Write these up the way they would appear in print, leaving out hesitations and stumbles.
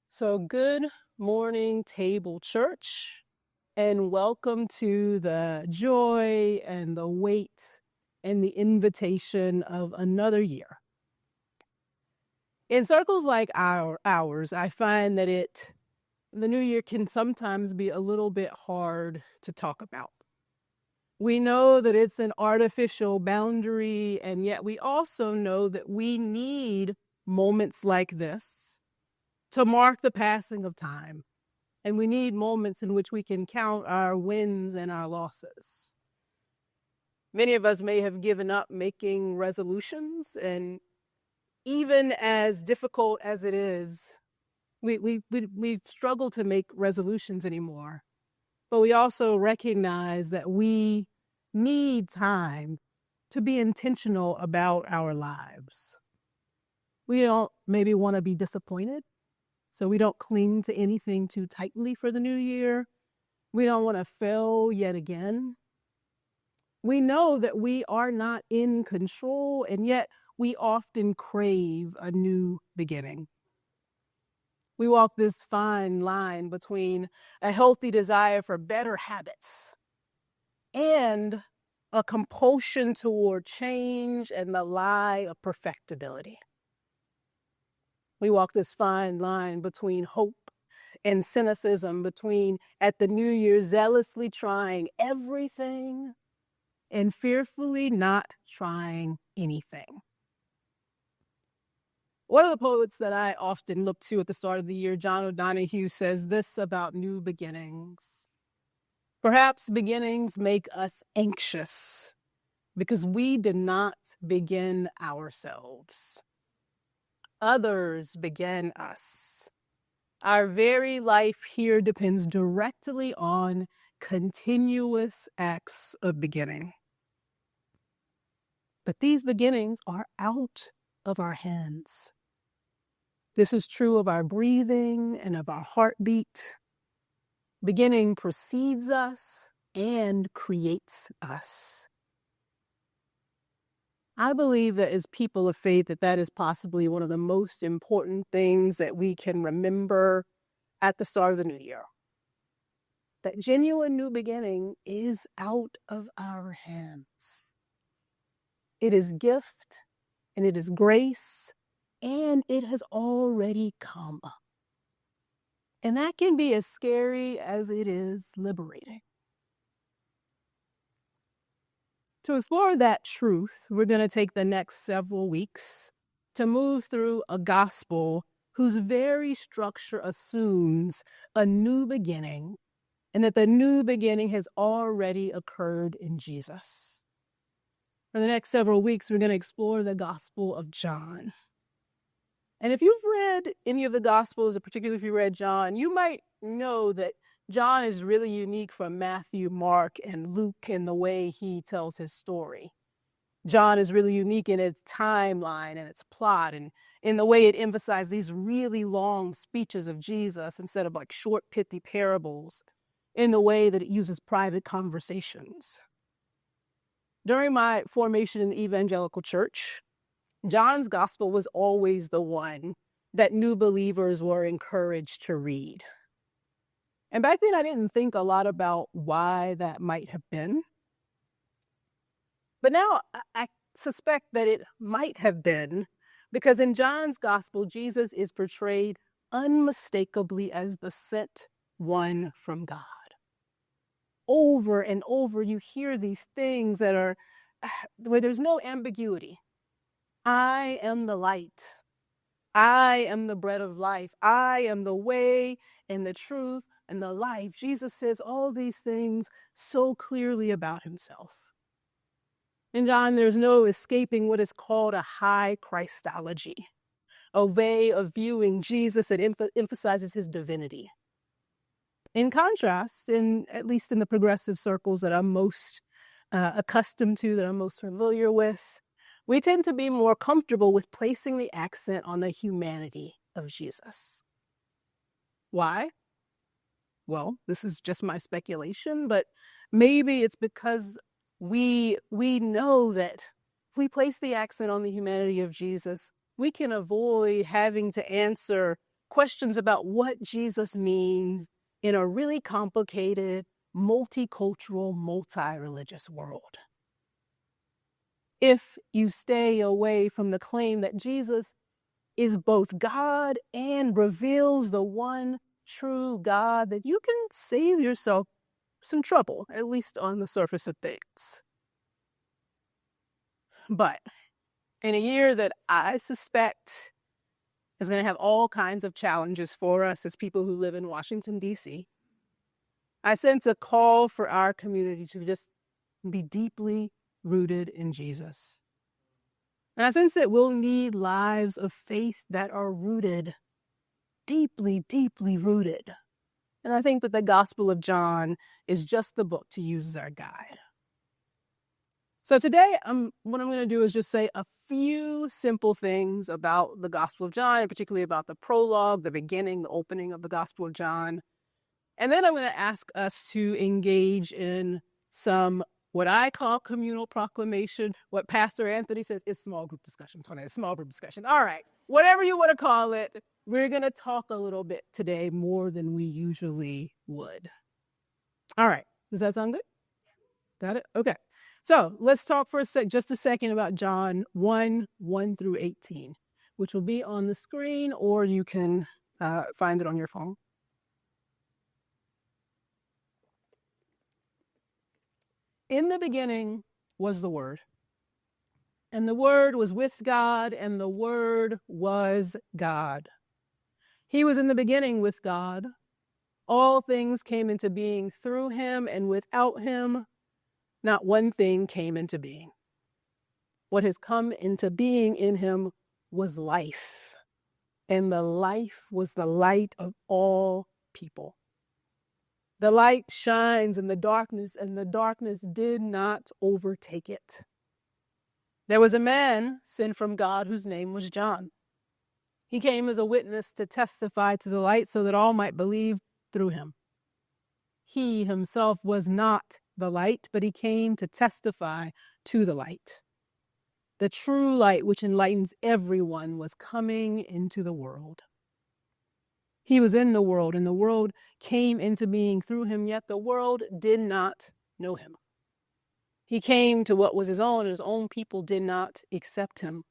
So, good morning, Table Church, and welcome to the joy and the weight and the invitation of another year. In circles like ours, I find that the new year can sometimes be a little bit hard to talk about. We know that it's an artificial boundary, and yet we also know that we need moments like this to mark the passing of time. And we need moments in which we can count our wins and our losses. Many of us may have given up making resolutions, and even as difficult as it is, we struggle to make resolutions anymore. But we also recognize that we need time to be intentional about our lives. We don't maybe want to be disappointed, so we don't cling to anything too tightly for the new year. We don't want to fail yet again. We know that we are not in control, and yet we often crave a new beginning. We walk this fine line between a healthy desire for better habits and a compulsion toward change and the lie of perfectibility. We walk this fine line between hope and cynicism, between at the new year zealously trying everything and fearfully not trying anything. One of the poets that I often look to at the start of the year, John O'Donohue, says this about new beginnings. Perhaps beginnings make us anxious because we did not begin ourselves. Others began us. Our very life here depends directly on continuous acts of beginning. But these beginnings are out of our hands. This is true of our breathing and of our heartbeat. Beginning precedes us and creates us. I believe that as people of faith, that is possibly one of the most important things that we can remember at the start of the new year. That genuine new beginning is out of our hands. It is gift, and it is grace, and it has already come. And that can be as scary as it is liberating. To explore that truth, we're going to take the next several weeks to move through a gospel whose very structure assumes a new beginning, and that the new beginning has already occurred in Jesus. For the next several weeks, we're going to explore the Gospel of John. And if you've read any of the Gospels, or particularly if you read John, you might know that John is really unique from Matthew, Mark, and Luke in the way he tells his story. John is really unique in its timeline and its plot, and in the way it emphasizes these really long speeches of Jesus instead of like short, pithy parables, in the way that it uses private conversations. During my formation in the evangelical church, John's gospel was always the one that new believers were encouraged to read. And back then, I didn't think a lot about why that might have been. But now I suspect that it might have been because in John's gospel, Jesus is portrayed unmistakably as the sent one from God. Over and over, you hear these things that are where there's no ambiguity. I am the light. I am the bread of life. I am the way and the truth and the life. Jesus says all these things so clearly about himself. In John, there's no escaping what is called a high Christology, a way of viewing Jesus that emphasizes his divinity. In contrast, at least in the progressive circles that I'm most accustomed to, that I'm most familiar with, we tend to be more comfortable with placing the accent on the humanity of Jesus. Why? Well, this is just my speculation, but maybe it's because we know that if we place the accent on the humanity of Jesus, we can avoid having to answer questions about what Jesus means in a really complicated, multicultural, multi-religious world. If you stay away from the claim that Jesus is both God and reveals the one true God, that you can save yourself some trouble, at least on the surface of things. But in a year that I suspect is going to have all kinds of challenges for us as people who live in Washington, D.C., I sense a call for our community to just be deeply rooted in Jesus. And I sense that we'll need lives of faith that are rooted, deeply, deeply rooted. And I think that the Gospel of John is just the book to use as our guide. So today, what I'm going to do is just say a few simple things about the Gospel of John, and particularly about the prologue, the beginning, the opening of the Gospel of John. And then I'm going to ask us to engage in some, what I call communal proclamation. What Pastor Anthony says is small group discussion. Tonetta, small group discussion. All right, whatever you want to call it, we're going to talk a little bit today, more than we usually would. All right, does that sound good? Got it? Okay. So let's talk for just a second about John 1:1-18, which will be on the screen, or you can find it on your phone. In the beginning was the Word, and the Word was with God, and the Word was God. He was in the beginning with God. All things came into being through him, and without him, not one thing came into being. What has come into being in him was life, and the life was the light of all people. The light shines in the darkness, and the darkness did not overtake it. There was a man sent from God whose name was John. He came as a witness to testify to the light so that all might believe through him. He himself was not the light, but he came to testify to the light. The true light, which enlightens everyone, was coming into the world. He was in the world, and the world came into being through him, yet the world did not know him. He came to what was his own, and his own people did not accept him.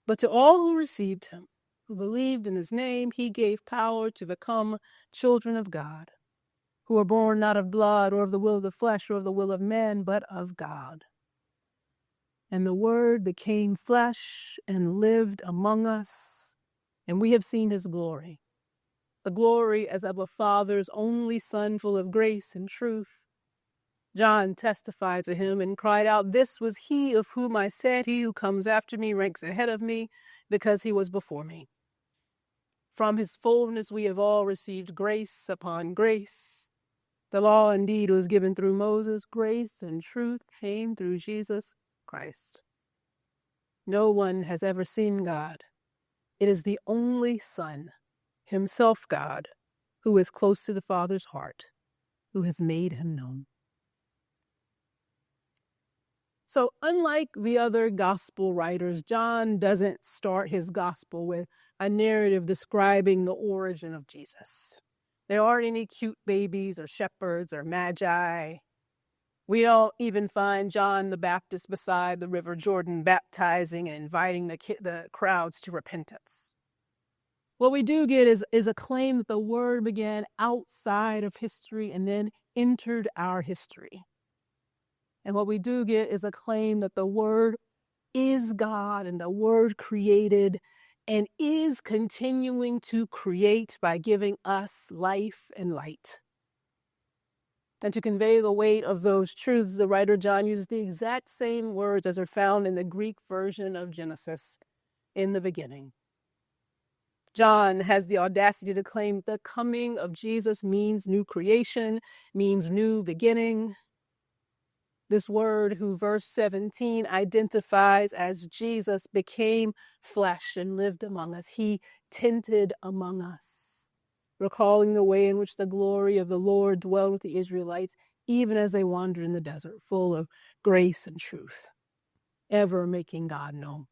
But to all who received him, who believed in his name, he gave power to become children of God, who were born not of blood, or of the will of the flesh, or of the will of man, but of God. And the Word became flesh and lived among us, and we have seen his glory, the glory as of a Father's only Son, full of grace and truth. John testified to him and cried out, "This was he of whom I said, he who comes after me ranks ahead of me, because he was before me." From his fullness we have all received grace upon grace. The law indeed was given through Moses. Grace and truth came through Jesus Christ. No one has ever seen God. It is the only Son, himself God, who is close to the Father's heart, who has made him known. So unlike the other gospel writers, John doesn't start his gospel with a narrative describing the origin of Jesus. There aren't any cute babies or shepherds or magi. We don't even find John the Baptist beside the River Jordan baptizing and inviting the crowds to repentance. What we do get is a claim that the Word began outside of history and then entered our history. And what we do get is a claim that the Word is God, and the Word created and is continuing to create by giving us life and light. And to convey the weight of those truths, the writer John uses the exact same words as are found in the Greek version of Genesis, in the beginning. John has the audacity to claim the coming of Jesus means new creation, means new beginning. This word, who verse 17 identifies as Jesus, became flesh and lived among us. He tented among us, recalling the way in which the glory of the Lord dwelled with the Israelites, even as they wandered in the desert, full of grace and truth, ever making God known.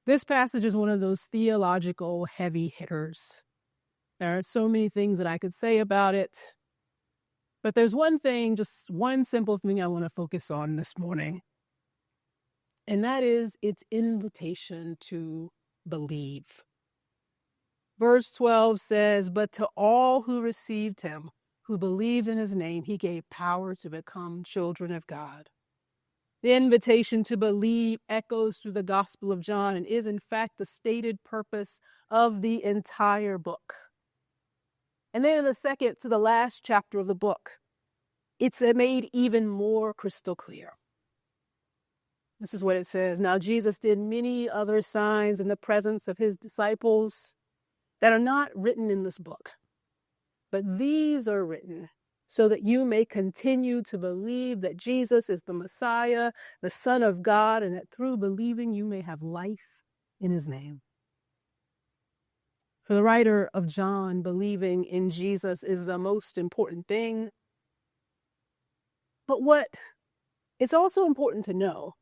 This passage is one of those theological heavy hitters. There are so many things that I could say about it, but there's one thing, just one simple thing I want to focus on this morning, and that is its invitation to believe. Verse 12 says, "But to all who received him, who believed in his name, he gave power to become children of God." The invitation to believe echoes through the Gospel of John and is, in fact, the stated purpose of the entire book. And then in the second to the last chapter of the book, it's made even more crystal clear. This is what it says. "Now Jesus did many other signs in the presence of his disciples that are not written in this book, but these are written so that you may continue to believe that Jesus is the Messiah, the Son of God, and that through believing you may have life in his name." For the writer of John, believing in Jesus is the most important thing. But what is also important to know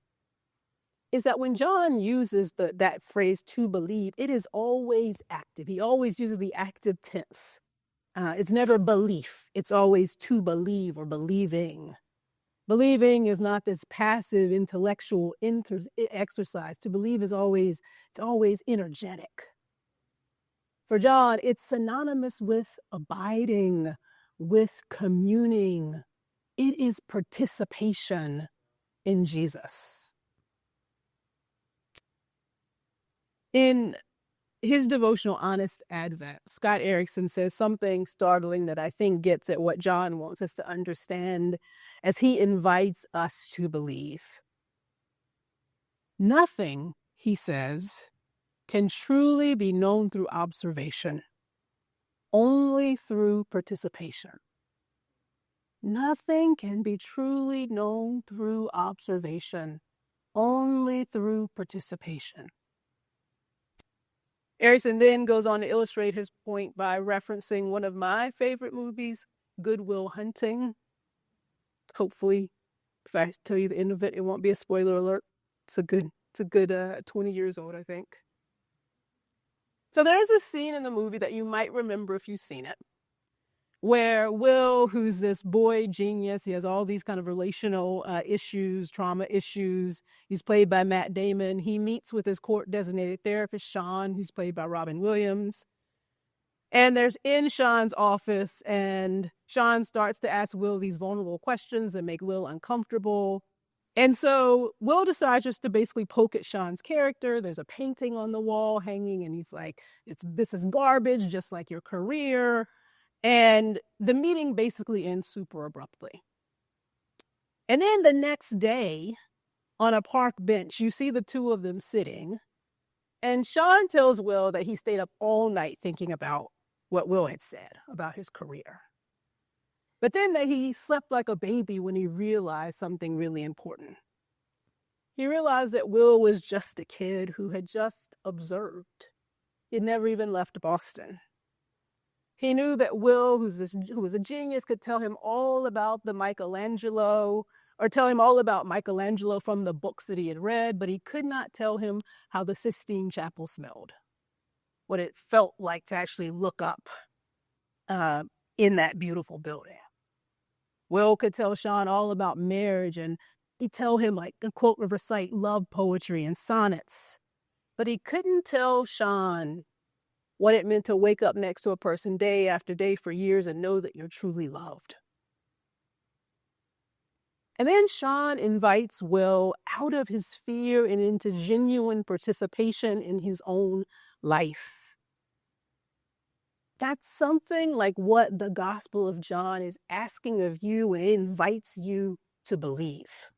is that when John uses that phrase "to believe," it is always active. He always uses the active tense. It's never belief. It's always to believe or believing. Believing is not this passive intellectual exercise. To believe is always energetic. For John, it's synonymous with abiding, with communing. It is participation in Jesus. In his devotional Honest Advent, Scott Erickson says something startling that I think gets at what John wants us to understand as he invites us to believe. Nothing, he says, can truly be known through observation, only through participation. Nothing can be truly known through observation, only through participation. Erickson then goes on to illustrate his point by referencing one of my favorite movies, Good Will Hunting. Hopefully, if I tell you the end of it, it won't be a spoiler alert. It's a good 20 years old, I think. So there is a scene in the movie that you might remember if you've seen it, where Will, who's this boy genius, he has all these kind of relational issues, trauma issues. He's played by Matt Damon. He meets with his court-designated therapist, Sean, who's played by Robin Williams. And there's in Sean's office, and Sean starts to ask Will these vulnerable questions that make Will uncomfortable. And so Will decides just to basically poke at Sean's character. There's a painting on the wall hanging, and he's like, this is garbage, just like your career. And the meeting basically ends super abruptly. And then the next day, on a park bench, you see the two of them sitting. And Sean tells Will that he stayed up all night thinking about what Will had said about his career. But then that he slept like a baby when he realized something really important. He realized that Will was just a kid who had just observed. He had never even left Boston. He knew that Will, who was a genius, could tell him all about the Michelangelo, or tell him all about Michelangelo from the books that he had read, but he could not tell him how the Sistine Chapel smelled, what it felt like to actually look up in that beautiful building. Will could tell Sean all about marriage, and he'd tell him, like, a quote, recite love poetry and sonnets, but he couldn't tell Sean what it meant to wake up next to a person day after day for years and know that you're truly loved. And then Sean invites Will out of his fear and into genuine participation in his own life. That's something like what the Gospel of John is asking of you when it invites you to believe.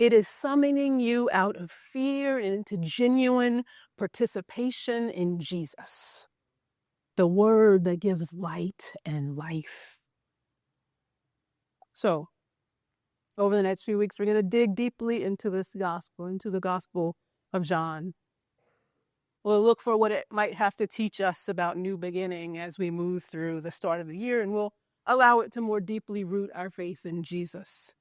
It is summoning you out of fear and into genuine participation in Jesus, the word that gives light and life. So, over the next few weeks, we're going to dig deeply into this gospel, into the Gospel of John. We'll look for what it might have to teach us about new beginning as we move through the start of the year, and we'll allow it to more deeply root our faith in Jesus.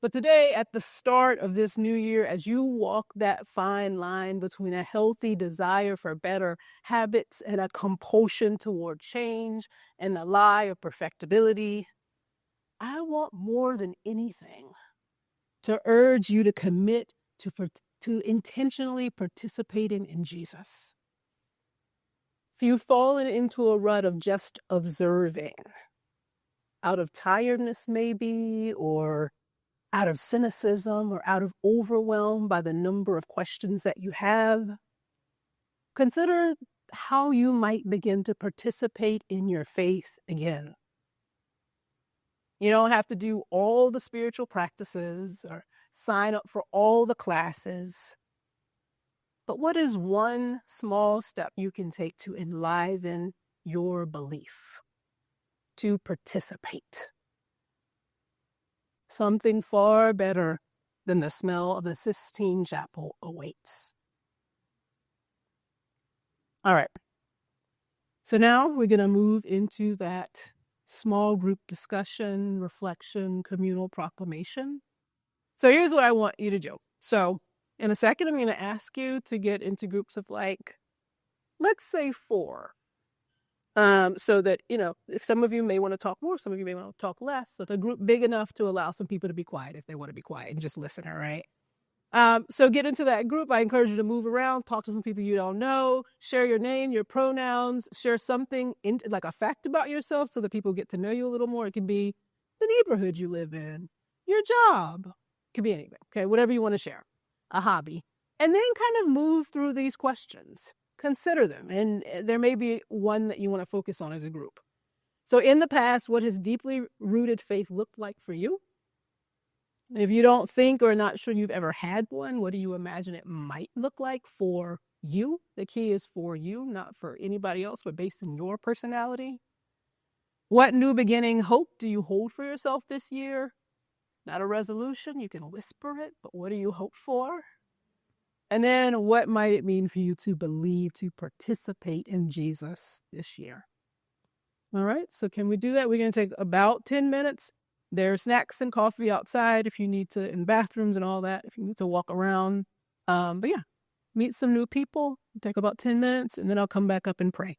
But today, at the start of this new year, as you walk that fine line between a healthy desire for better habits and a compulsion toward change and the lie of perfectibility, I want more than anything to urge you to commit to intentionally participating in Jesus. If you've fallen into a rut of just observing, out of tiredness maybe, or out of cynicism, or out of overwhelm by the number of questions that you have, consider how you might begin to participate in your faith again. You don't have to do all the spiritual practices or sign up for all the classes. But what is one small step you can take to enliven your belief, to participate? Something far better than the smell of the Sistine Chapel awaits. All right. So now we're going to move into that small group discussion, reflection, communal proclamation. So here's what I want you to do. So in a second, I'm going to ask you to get into groups of let's say 4. So that, if some of you may want to talk more, some of you may want to talk less. So the group big enough to allow some people to be quiet if they want to be quiet and just listen, all right? So get into that group. I encourage you to move around, talk to some people you don't know, share your name, your pronouns, share something like a fact about yourself so that people get to know you a little more. It can be the neighborhood you live in, your job. It could be anything, okay? Whatever you want to share, a hobby. And then kind of move through these questions. Consider them. And there may be one that you want to focus on as a group. So in the past, what has deeply rooted faith looked like for you? If you don't think or are not sure you've ever had one, what do you imagine it might look like for you? The key is for you, not for anybody else, but based on your personality. What new beginning hope do you hold for yourself this year? Not a resolution, you can whisper it, but what do you hope for? And then what might it mean for you to believe, to participate in Jesus this year? All right, so can we do that? We're going to take about 10 minutes. There's snacks and coffee outside if you need to, in bathrooms and all that, if you need to walk around. But yeah, meet some new people, take about 10 minutes, and then I'll come back up and pray.